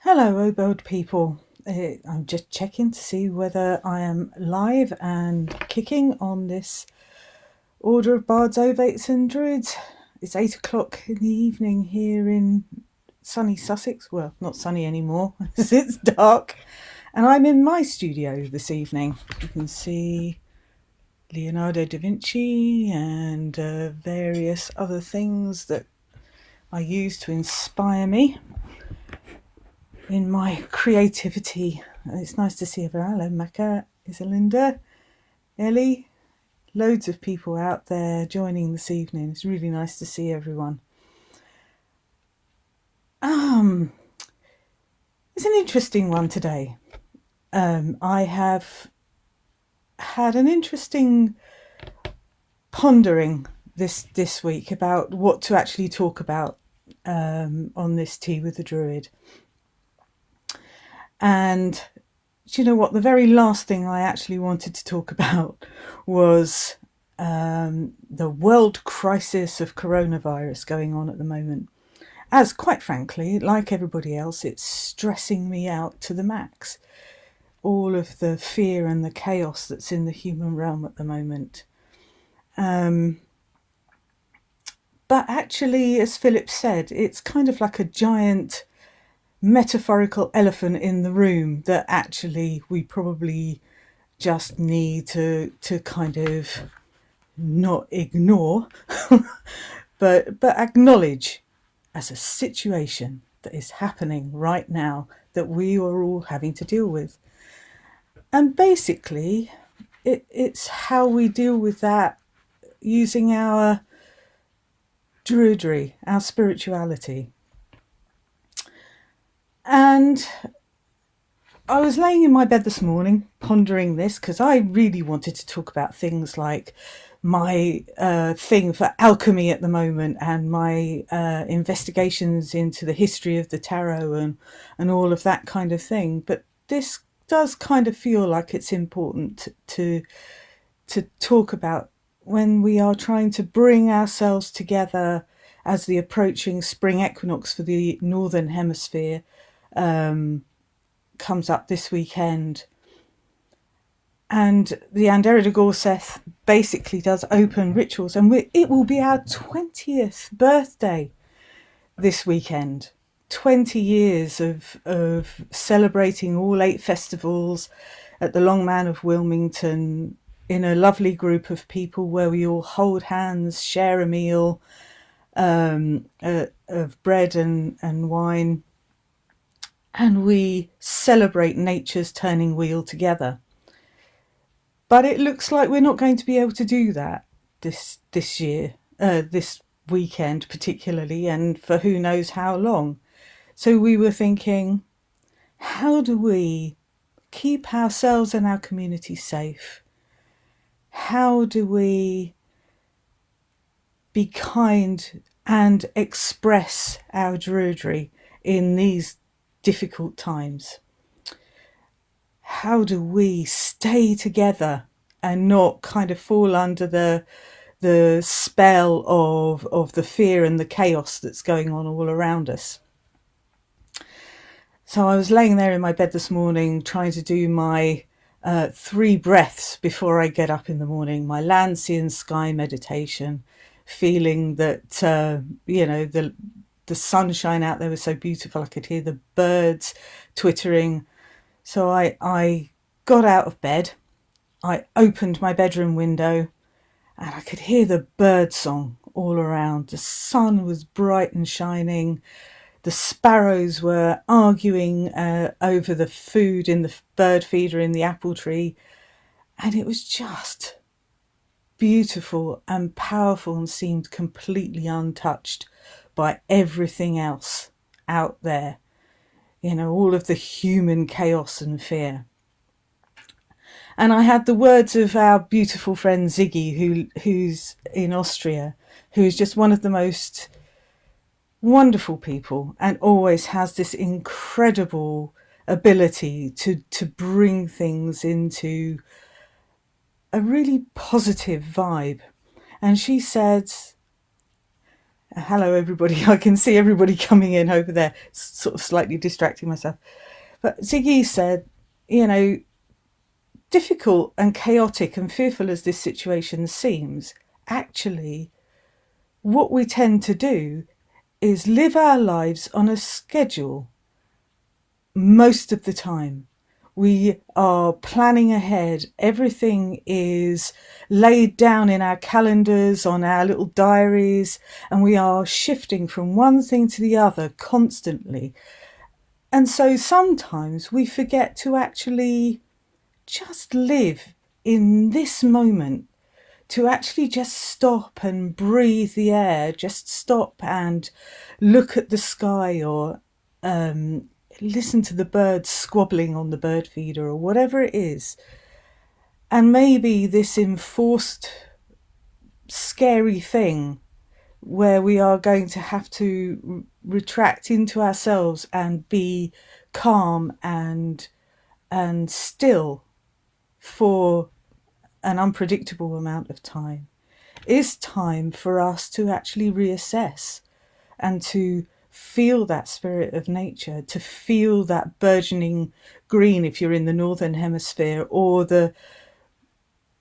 Hello, Obod people. I'm just checking to see whether I am live and kicking on this Order of Bards, Ovates and Druids. It's 8 o'clock in the evening here in sunny Sussex. Well, not sunny anymore, as it's dark. And I'm in my studio this evening. You can see Leonardo da Vinci and various other things that I use to inspire me in my creativity. It's nice to see everyone. Hello, Maka, Isalinda, Ellie, loads of people out there joining this evening. It's really nice to see everyone. It's an interesting one today. I have had an interesting pondering this week about what to actually talk about on this Tea with the Druid. And do you know what? The very last thing I actually wanted to talk about was the world crisis of coronavirus going on at the moment. As quite frankly, like everybody else, it's stressing me out to the max. All of the fear and the chaos that's in the human realm at the moment. But actually, as Philip said, it's kind of like a giant metaphorical elephant in the room that actually we probably just need to kind of not ignore but acknowledge as a situation that is happening right now that we are all having to deal with. And basically it's how we deal with that using our druidry, our spirituality. And I was laying in my bed this morning pondering this because I really wanted to talk about things like my thing for alchemy at the moment and my investigations into the history of the tarot and all of that kind of thing. But this does kind of feel like it's important to talk about when we are trying to bring ourselves together as the approaching spring equinox for the Northern Hemisphere comes up this weekend. And the Andera de Gorseth basically does open rituals, and it will be our 20th birthday this weekend. 20 years of celebrating all 8 festivals at the Long Man of Wilmington in a lovely group of people where we all hold hands, share a meal of bread and wine, and we celebrate nature's turning wheel together. But it looks like we're not going to be able to do that this year, this weekend particularly, and for who knows how long. So we were thinking, how do we keep ourselves and our community safe? How do we be kind and express our druidry in these difficult times? How do we stay together and not kind of fall under the spell of the fear and the chaos that's going on all around us? So I was laying there in my bed this morning trying to do my 3 breaths before I get up in the morning, my land, sea and sky meditation, feeling that, the sunshine out there was so beautiful. I could hear the birds twittering. So I got out of bed, I opened my bedroom window, and I could hear the bird song all around. The sun was bright and shining. The sparrows were arguing over the food in the bird feeder in the apple tree. And it was just beautiful and powerful and seemed completely untouched by everything else out there. All of the human chaos and fear. And I had the words of our beautiful friend Ziggy, who's in Austria, who's just one of the most wonderful people and always has this incredible ability to bring things into a really positive vibe. And she said, Hello, everybody. I can see everybody coming in over there, sort of slightly distracting myself. But Ziggy said, you know, difficult and chaotic and fearful as this situation seems, actually, what we tend to do is live our lives on a schedule most of the time. We are planning ahead. Everything is laid down in our calendars, on our little diaries, and we are shifting from one thing to the other constantly. And so sometimes we forget to actually just live in this moment, to actually just stop and breathe the air, just stop and look at the sky, or listen to the birds squabbling on the bird feeder, or whatever it is. And maybe this enforced scary thing where we are going to have to retract into ourselves and be calm and still for an unpredictable amount of time is time for us to actually reassess and to feel that spirit of nature, to feel that burgeoning green if you're in the northern hemisphere, or the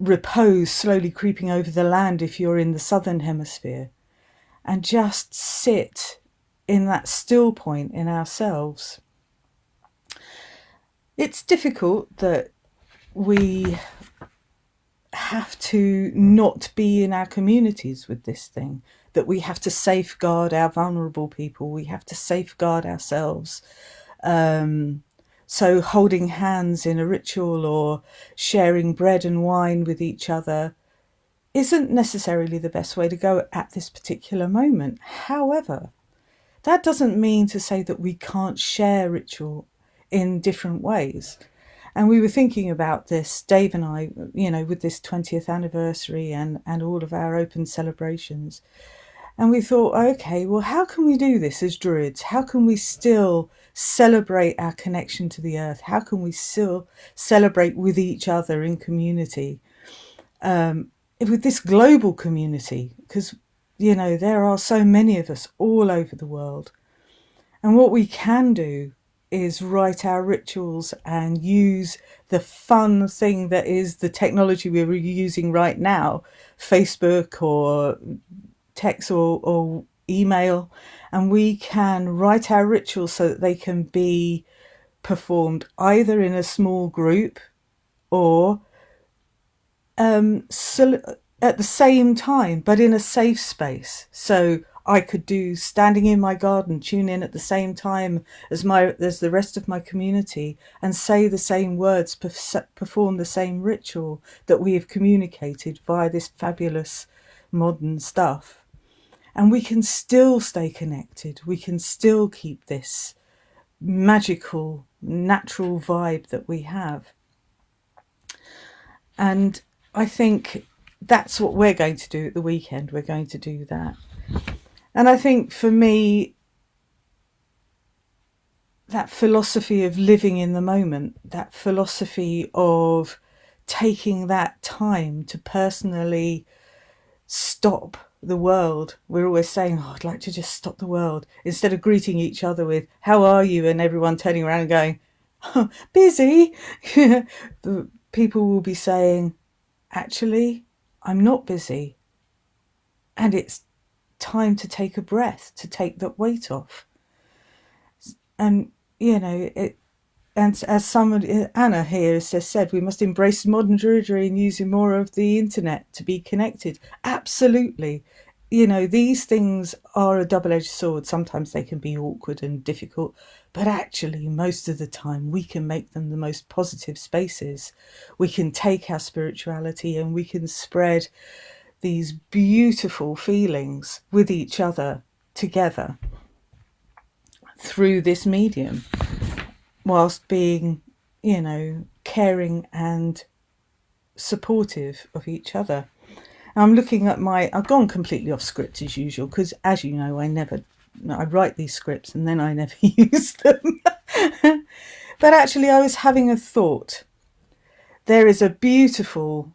repose slowly creeping over the land if you're in the southern hemisphere, and just sit in that still point in ourselves. It's difficult that we have to not be in our communities with this thing, that we have to safeguard our vulnerable people, we have to safeguard ourselves. So holding hands in a ritual or sharing bread and wine with each other isn't necessarily the best way to go at this particular moment. However, that doesn't mean to say that we can't share ritual in different ways. And we were thinking about this, Dave and I, with this 20th anniversary and all of our open celebrations. And we thought, okay, well, how can we do this as Druids? How can we still celebrate our connection to the earth? How can we still celebrate with each other in community, with this global community? Because, there are so many of us all over the world. And what we can do is write our rituals and use the fun thing that is the technology we're using right now, Facebook or text or email, and we can write our rituals so that they can be performed either in a small group or at the same time, but in a safe space. So I could do standing in my garden, tune in at the same time as the rest of my community, and say the same words, perform the same ritual that we have communicated via this fabulous modern stuff. And we can still stay connected. We can still keep this magical, natural vibe that we have. And I think that's what we're going to do at the weekend. We're going to do that. And I think for me, that philosophy of living in the moment, that philosophy of taking that time to personally stop the world. We're always saying, I'd like to just stop the world. Instead of greeting each other with, how are you? And everyone turning around and going, oh, busy. People will be saying, actually, I'm not busy. And it's time to take a breath, to take that weight off. And, and as Anna here has just said, we must embrace modern Druidry and using more of the internet to be connected. Absolutely. These things are a double-edged sword. Sometimes they can be awkward and difficult, but actually most of the time we can make them the most positive spaces. We can take our spirituality and we can spread these beautiful feelings with each other together through this medium, whilst being, caring and supportive of each other. I'm looking at I've gone completely off script as usual, because as you know, I write these scripts and then I never use them. But actually I was having a thought. There is a beautiful,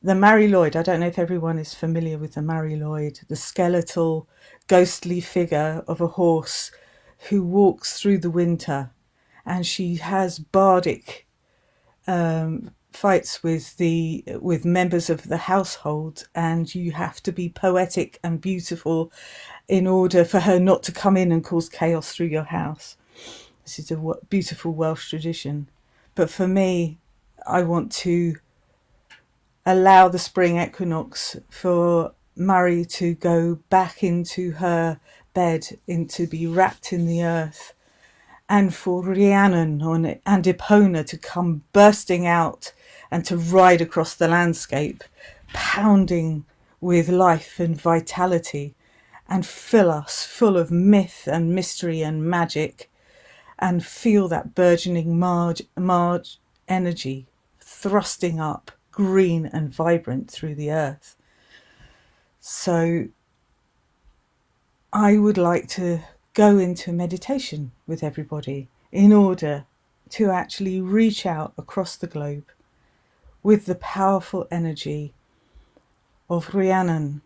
the Mary Lloyd, I don't know if everyone is familiar with the Mary Lloyd, the skeletal ghostly figure of a horse who walks through the winter, and she has bardic fights with members of the household, and you have to be poetic and beautiful in order for her not to come in and cause chaos through your house. This is a beautiful Welsh tradition. But for me, I want to allow the spring equinox for Murray to go back into her bed, to be wrapped in the earth, and for Rhiannon and Epona to come bursting out and to ride across the landscape, pounding with life and vitality, and fill us full of myth and mystery and magic, and feel that burgeoning Marge energy thrusting up, green and vibrant through the earth. So I would like to go into meditation with everybody in order to actually reach out across the globe with the powerful energy of Rhiannon,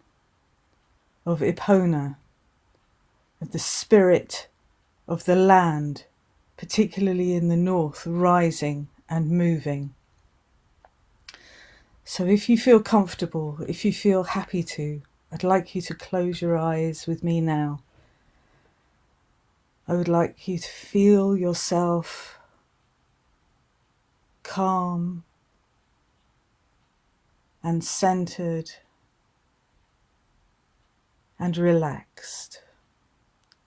of Epona, of the spirit of the land, particularly in the north, rising and moving. So if you feel comfortable, if you feel happy to, I'd like you to close your eyes with me now. I would like you to feel yourself calm and centered and relaxed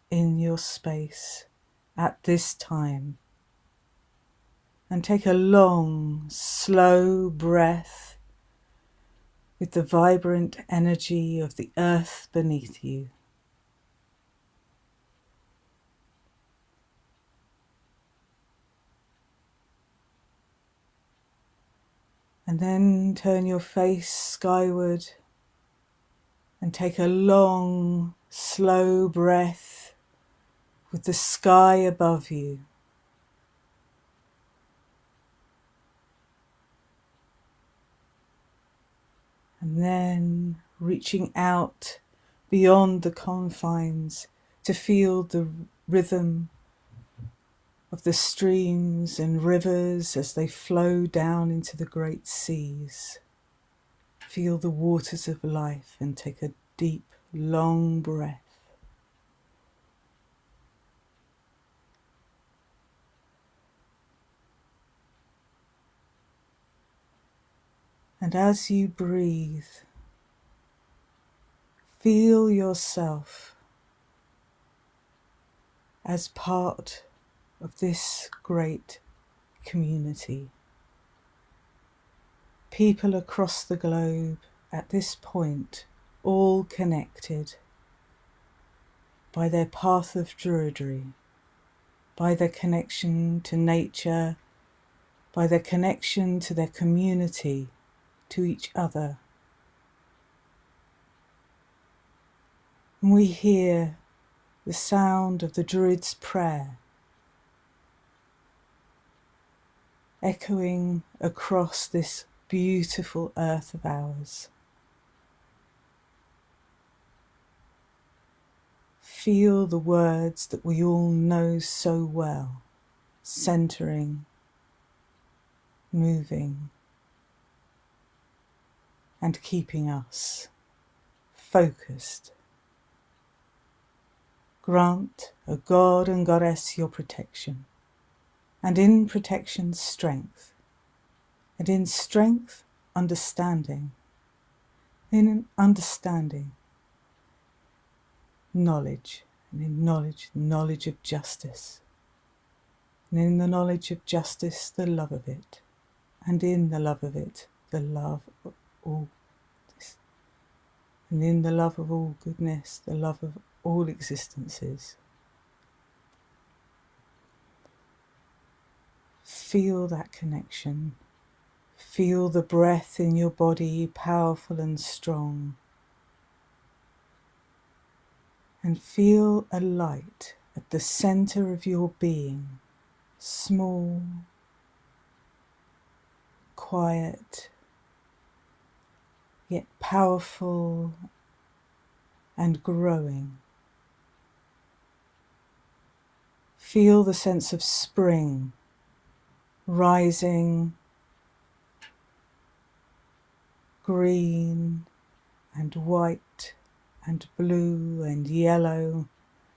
in your space at this time. And take a long, slow breath with the vibrant energy of the earth beneath you. And then turn your face skyward and take a long, slow breath with the sky above you. And then reaching out beyond the confines to feel the rhythm of the streams and rivers as they flow down into the great seas. Feel the waters of life and take a deep, long breath. And as you breathe, feel yourself as part of this great community. People across the globe at this point, all connected by their path of Druidry, by their connection to nature, by their connection to their community, to each other. And we hear the sound of the Druid's prayer echoing across this beautiful earth of ours. Feel the words that we all know so well, centering, moving, and keeping us focused. Grant, O God and Goddess, your protection, and in protection strength, and in strength understanding, in understanding knowledge, and in knowledge of justice, and in the knowledge of justice the love of it, and in the love of it the love of all this, and in the love of all goodness the love of all existences. Feel that connection. Feel the breath in your body, powerful and strong. And feel a light at the center of your being, small, quiet, yet powerful and growing. Feel the sense of spring rising, green and white and blue and yellow,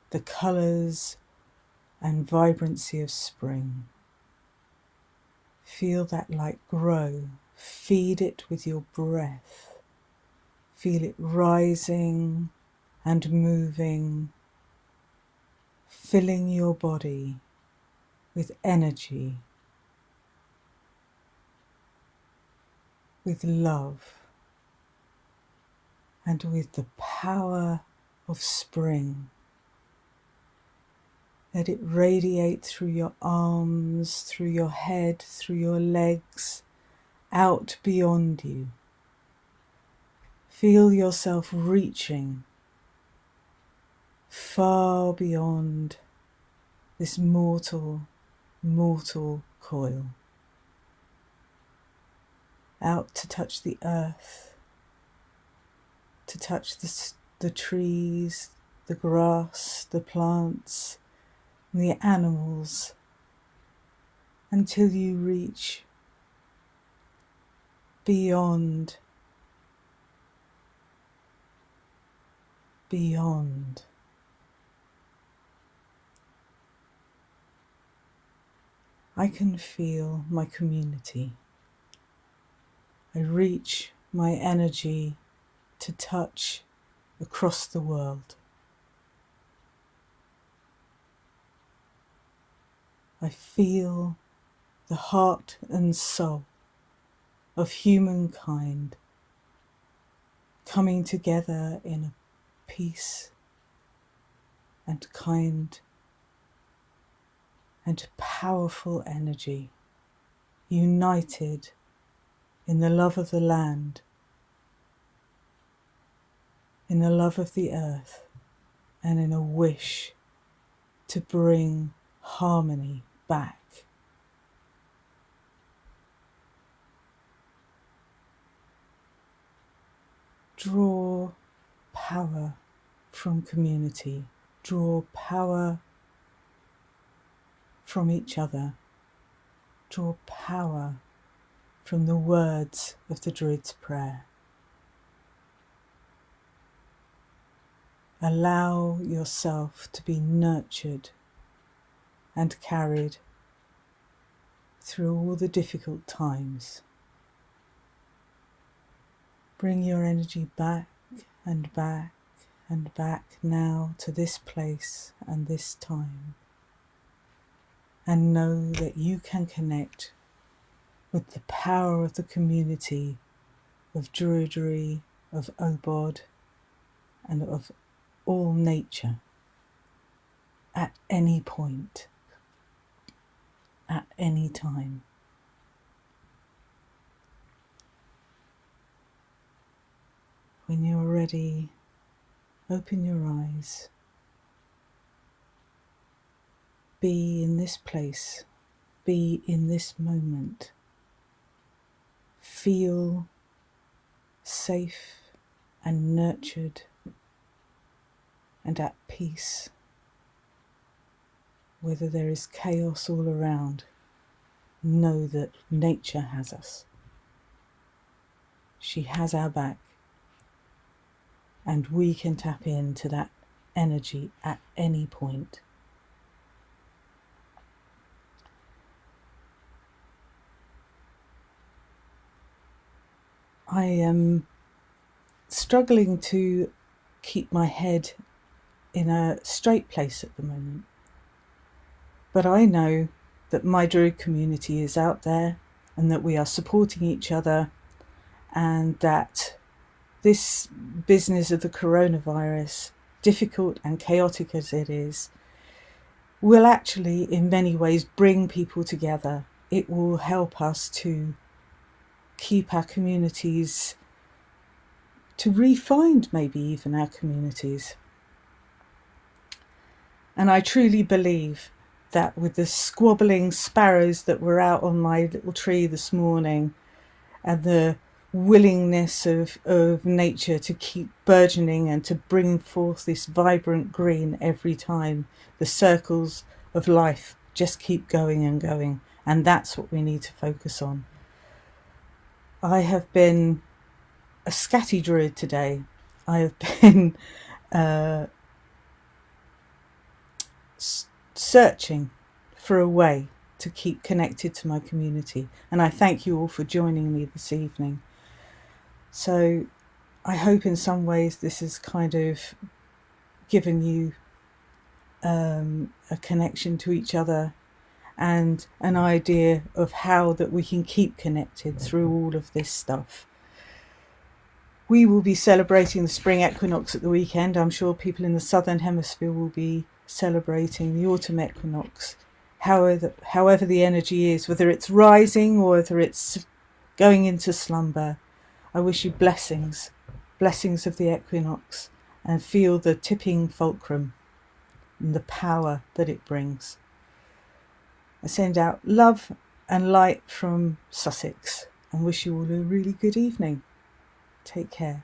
the colours and vibrancy of spring. Feel that light grow. Feed it with your breath. Feel it rising and moving, filling your body with energy, with love, and with the power of spring. Let it radiate through your arms, through your head, through your legs, out beyond you. Feel yourself reaching far beyond this mortal coil, out to touch the earth, to touch the trees, the grass, the plants, and the animals, until you reach beyond. I can feel my community. I reach my energy to touch across the world. I feel the heart and soul of humankind coming together in a peace and kind and powerful energy, united in the love of the land, in the love of the earth, and in a wish to bring harmony back. Draw power from community, draw power from each other, draw power from the words of the Druid's prayer. Allow yourself to be nurtured and carried through all the difficult times. Bring your energy back and back and back now to this place and this time, and know that you can connect with the power of the community of Druidry, of Obod, and of all nature at any point, at any time. When you're ready, open your eyes. Be in this place. Be in this moment. Feel safe and nurtured and at peace. Whether there is chaos all around, know that nature has us. She has our back, and we can tap into that energy at any point. I am struggling to keep my head in a straight place at the moment, but I know that my Druid community is out there and that we are supporting each other, and that this business of the coronavirus, difficult and chaotic as it is, will actually in many ways bring people together. It will help us to keep our communities, to re-find maybe even our communities. And I truly believe that with the squabbling sparrows that were out on my little tree this morning, and the willingness of nature to keep burgeoning and to bring forth this vibrant green every time, the circles of life just keep going and going. And that's what we need to focus on. I have been a scatty druid today. I have been searching for a way to keep connected to my community. And I thank you all for joining me this evening. So I hope in some ways this has kind of given you a connection to each other and an idea of how that we can keep connected through all of this stuff. We will be celebrating the spring equinox at the weekend. I'm sure people in the southern hemisphere will be celebrating the autumn equinox. However the energy is, whether it's rising or whether it's going into slumber, I wish you blessings of the equinox, and feel the tipping fulcrum and the power that it brings. I send out love and light from Sussex and wish you all a really good evening. Take care.